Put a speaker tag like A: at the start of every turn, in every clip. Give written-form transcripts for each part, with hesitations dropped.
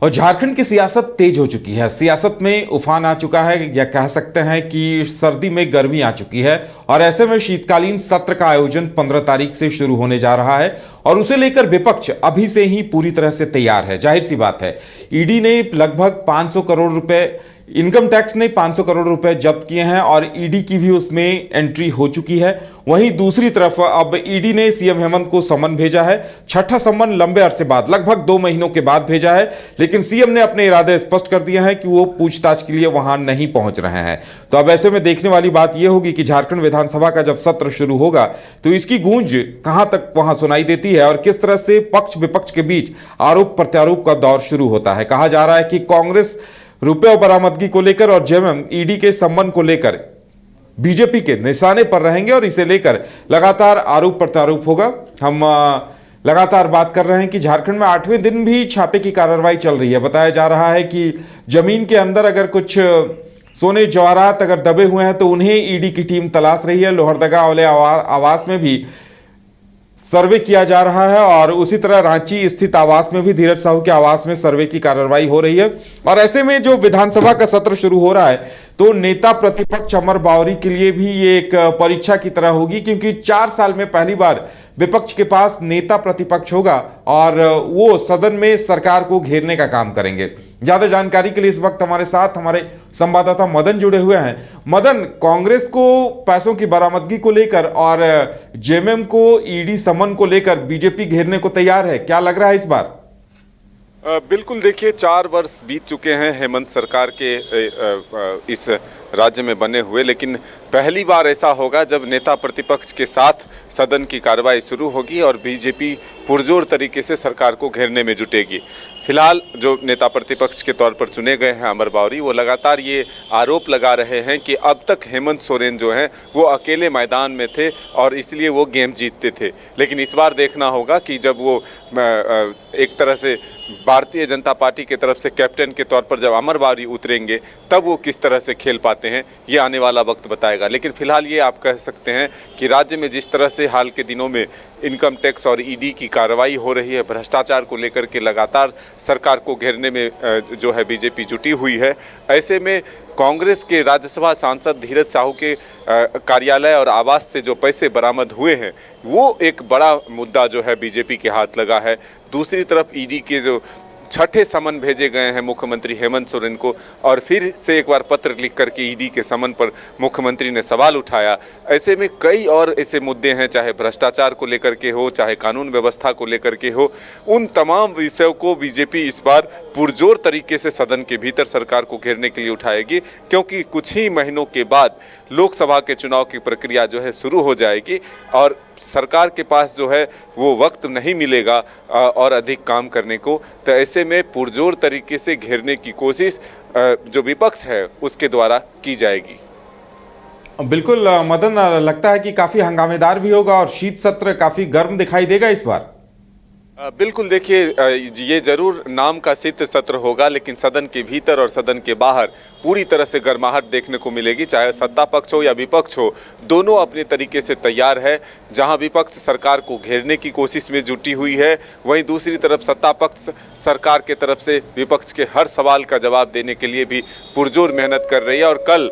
A: और झारखंड की सियासत तेज हो चुकी है। सियासत में उफान आ चुका है, या कह सकते हैं कि सर्दी में गर्मी आ चुकी है। और ऐसे में शीतकालीन सत्र का आयोजन 15 तारीख से शुरू होने जा रहा है और उसे लेकर विपक्ष अभी से ही पूरी तरह से तैयार है। जाहिर सी बात है, ईडी ने लगभग 500 करोड़ रुपए, इनकम टैक्स ने 500 करोड़ रुपए जब्त किए हैं और ईडी की भी उसमें एंट्री हो चुकी है। वहीं दूसरी तरफ अब ईडी ने सीएम हेमंत को समन भेजा है। छठा समन लंबे अरसे बाद, लगभग 2 महीनों के बाद भेजा है, लेकिन सीएम ने अपने इरादे स्पष्ट कर दिए हैं कि वो पूछताछ के लिए वहां नहीं पहुंच रहे हैं। तो अब ऐसे में देखने वाली बात यह होगी कि झारखंड विधानसभा का जब सत्र शुरू होगा तो इसकी गूंज कहां तक वहां सुनाई देती है और किस तरह से पक्ष विपक्ष के बीच आरोप प्रत्यारोप का दौर शुरू होता है। कहा जा रहा है कि कांग्रेस रुपये बरामदगी को लेकर और जेएमएम ईडी के संबंध को लेकर बीजेपी के निशाने पर रहेंगे और इसे लेकर लगातार आरोप प्रत्यारोप होगा। हम लगातार बात कर रहे हैं कि झारखंड में 8वें दिन भी छापे की कार्रवाई चल रही है। बताया जा रहा है कि जमीन के अंदर अगर कुछ सोने जवाहरात अगर दबे हुए हैं तो उन्हें ईडी की टीम तलाश रही है। लोहरदगा वाले आवास में भी सर्वे किया जा रहा है और उसी तरह रांची स्थित आवास में भी धीरज साहू के आवास में सर्वे की कार्रवाई हो रही है। और ऐसे में जो विधानसभा का सत्र शुरू हो रहा है तो नेता प्रतिपक्ष अमर बावरी के लिए भी ये एक परीक्षा की तरह होगी, क्योंकि 4 साल में पहली बार विपक्ष के पास नेता प्रतिपक्ष होगा और वो सदन में सरकार को घेरने का काम करेंगे। ज्यादा जानकारी के लिए इस वक्त हमारे साथ हमारे संवाददाता मदन जुड़े हुए हैं। मदन, कांग्रेस को पैसों की बरामदगी को लेकर और जेएमएम को ईडी समन को लेकर बीजेपी घेरने को तैयार है, क्या लग रहा है इस बार?
B: बिल्कुल, देखिए 4 वर्ष बीत चुके हैं हेमंत सरकार के इस राज्य में बने हुए, लेकिन पहली बार ऐसा होगा जब नेता प्रतिपक्ष के साथ सदन की कार्रवाई शुरू होगी और बीजेपी पुरजोर तरीके से सरकार को घेरने में जुटेगी। फिलहाल जो नेता प्रतिपक्ष के तौर पर चुने गए हैं अमर बावरी, वो लगातार ये आरोप लगा रहे हैं कि अब तक हेमंत सोरेन जो हैं वो अकेले मैदान में थे और इसलिए वो गेम जीतते थे। लेकिन इस बार देखना होगा कि जब वो एक तरह से भारतीय जनता पार्टी की तरफ से कैप्टन के तौर पर जब अमर बावरी उतरेंगे तब वो किस तरह से खेल पाते हैं, ये आने वाला वक्त बताएगा। लेकिन फिलहाल ये आप कह सकते हैं कि राज्य में जिस तरह से हाल के दिनों में इनकम टैक्स और ईडी की कार्रवाई हो रही है, भ्रष्टाचार को लेकर के लगातार सरकार को घेरने में जो है बीजेपी जुटी हुई है, ऐसे में कांग्रेस के राज्यसभा सांसद धीरज साहू के कार्यालय और आवास से जो पैसे बरामद हुए हैं वो एक बड़ा मुद्दा जो है बीजेपी के हाथ लगा है। दूसरी तरफ ईडी के जो छठे समन भेजे गए हैं मुख्यमंत्री हेमंत सोरेन को, और फिर से एक बार पत्र लिख करके ईडी के समन पर मुख्यमंत्री ने सवाल उठाया। ऐसे में कई और ऐसे मुद्दे हैं, चाहे भ्रष्टाचार को लेकर के हो, चाहे कानून व्यवस्था को लेकर के हो, उन तमाम विषयों को बीजेपी इस बार पुरजोर तरीके से सदन के भीतर सरकार को घेरने के लिए उठाएगी, क्योंकि कुछ ही महीनों के बाद लोकसभा के चुनाव की प्रक्रिया जो है शुरू हो जाएगी और सरकार के पास जो है वो वक्त नहीं मिलेगा और अधिक काम करने को। तो ऐसे में पुरजोर तरीके से घेरने की कोशिश जो विपक्ष है उसके द्वारा की जाएगी।
A: बिल्कुल मदन, लगता है कि काफी हंगामेदार भी होगा और शीत सत्र काफी गर्म दिखाई देगा इस बार।
B: बिल्कुल, देखिए ये जरूर नाम का शीत सत्र होगा, लेकिन सदन के भीतर और सदन के बाहर पूरी तरह से गर्माहट देखने को मिलेगी। चाहे सत्ता पक्ष हो या विपक्ष हो, दोनों अपने तरीके से तैयार है। जहां विपक्ष सरकार को घेरने की कोशिश में जुटी हुई है, वहीं दूसरी तरफ सत्ता पक्ष सरकार के तरफ से विपक्ष के हर सवाल का जवाब देने के लिए भी पुरजोर मेहनत कर रही है। और कल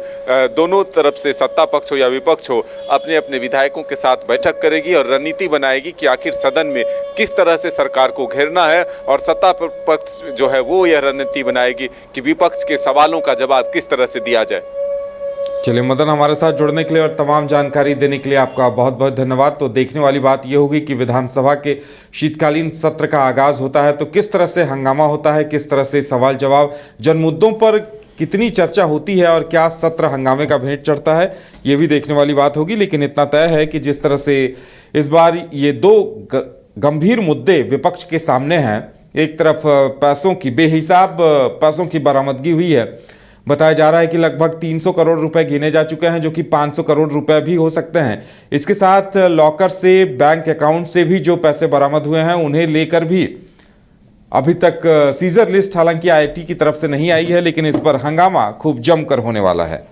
B: दोनों तरफ से, सत्ता पक्ष हो या विपक्ष हो, अपने अपने विधायकों के साथ बैठक करेगी और रणनीति बनाएगी कि आखिर सदन में किस तरह से सरकार को घेरना है, और सत्ता पक्ष जो है वो यह रणनीति बनाएगी कि विपक्ष के सवालों का जवाब किस तरह से दिया जाए।
A: चलिए मदन, हमारे साथ जुड़ने के लिए और तमाम जानकारी देने के लिए आपका बहुत बहुत धन्यवाद। तो देखने वाली बात यह होगी कि विधानसभा के शीतकालीन सत्र का आगाज होता है तो किस तरह से हंगामा होता है, किस तरह से सवाल जवाब, जन मुद्दों पर कितनी चर्चा होती है और क्या सत्र हंगामे का भेंट चढ़ता है, ये भी देखने वाली बात होगी। लेकिन इतना तय है कि जिस तरह से इस बार ये 2 गंभीर मुद्दे विपक्ष के सामने हैं, एक तरफ पैसों की बेहिसाब पैसों की बरामदगी हुई है। बताया जा रहा है कि लगभग 300 करोड़ रुपए गिने जा चुके हैं, जो कि 500 करोड़ रुपए भी हो सकते हैं। इसके साथ लॉकर से, बैंक अकाउंट से भी जो पैसे बरामद हुए हैं उन्हें लेकर भी अभी तक सीजर लिस्ट हालांकि आईटी की तरफ से नहीं आई है, लेकिन इस पर हंगामा खूब जमकर होने वाला है।